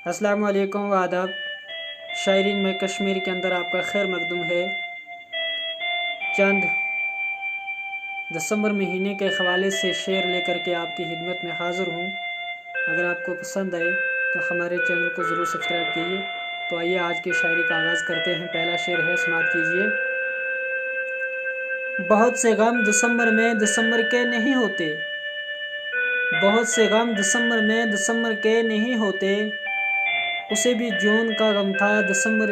अस्सलाम वालेकुम व आदाब। शायरीन में कश्मीर के अंदर आपका खैर मकदूम है। चंद दिसंबर महीने के हवाले से शेर लेकर के आपकी खिदमत में हाज़िर हूँ। अगर आपको पसंद आए तो हमारे चैनल को ज़रूर सब्सक्राइब कीजिए। तो आइए आज की शायरी का आगाज़ करते हैं। पहला शेर है, समाअत कीजिए। बहुत से गम दिसंबर में दिसंबर के नहीं होते, बहुत से गम दिसंबर में दिसंबर के नहीं होते। उसे भी जून का गम था दिसंबर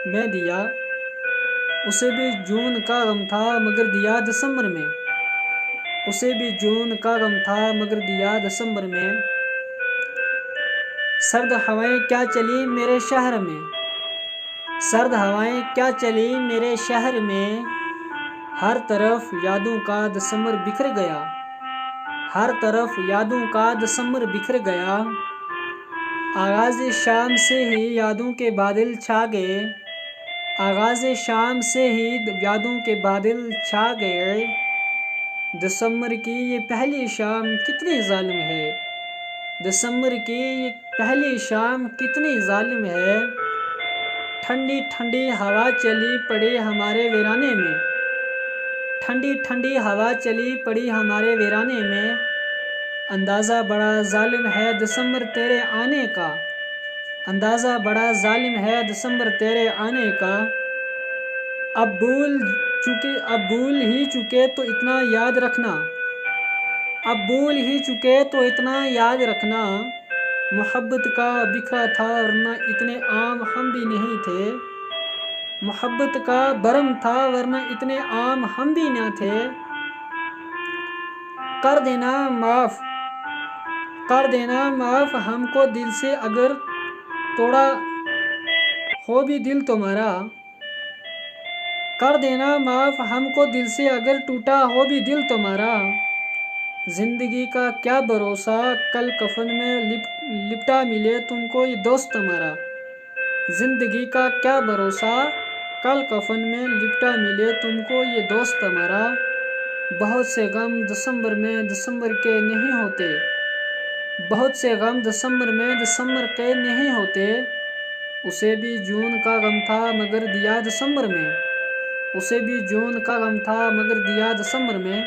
में दिया, उसे भी जून का गम था मगर दिया दिसंबर में, उसे भी जून का गम था मगर दिया दिसंबर में। सर्द हवाएं क्या चली मेरे शहर में, सर्द हवाएं क्या चली मेरे शहर में। हर तरफ यादों का दिसंबर बिखर गया, हर तरफ यादों का दिसंबर बिखर गया। आगाज़ शाम से ही यादों के बादल छा गए, आगाज़ शाम से ही यादों के बादल छा गए। दिसंबर की ये पहली शाम कितनी जालिम है, दिसंबर की ये पहली शाम कितनी जालिम है। ठंडी ठंडी हवा चली पड़ी हमारे वीराने में, ठंडी ठंडी हवा चली पड़ी हमारे वीराने में। अंदाज़ा बड़ा जालिम है दिसंबर तेरे आने का, अंदाज़ा बड़ा जालिम है दिसंबर तेरे आने का। अब भूल ही चुके तो इतना याद रखना, अब भूल ही चुके तो इतना याद रखना। मोहब्बत का बिखरा था वरना इतने आम हम भी नहीं थे, मोहब्बत का भरम था वरना इतने आम हम भी ना थे। कर देना माफ़, कर देना माफ़ हमको दिल से अगर तोड़ा हो भी दिल तुम्हारा, कर देना माफ़ हमको दिल से अगर टूटा हो भी दिल तुम्हारा। ज़िंदगी का क्या भरोसा कल कफन में लिपटा मिले तुमको ये दोस्त हमारा, ज़िंदगी का क्या भरोसा कल कफन में लिपटा मिले तुमको ये दोस्त हमारा। बहुत से गम दिसंबर में दिसंबर के नहीं होते, बहुत से गम दिसंबर में दिसंबर के नहीं होते। उसे भी जून का गम था मगर दिया दिसंबर में, उसे भी जून का गम था मगर दिया दिसंबर में।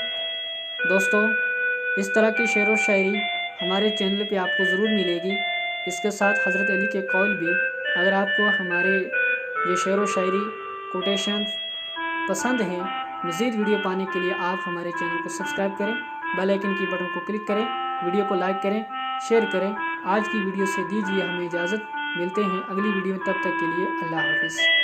दोस्तों, इस तरह की शेर व शायरी हमारे चैनल पे आपको ज़रूर मिलेगी। इसके साथ हज़रत अली के कौल भी। अगर आपको हमारे ये शेर व शायरी कोटेशन पसंद हैं, मज़ीद वीडियो पाने के लिए आप हमारे चैनल को सब्सक्राइब करें, बेल आइकन की बटन को क्लिक करें, वीडियो को लाइक करें, शेयर करें। आज की वीडियो से दीजिए हमें इजाज़त। मिलते हैं अगली वीडियो में, तब तक के लिए अल्लाह हाफ़िज़।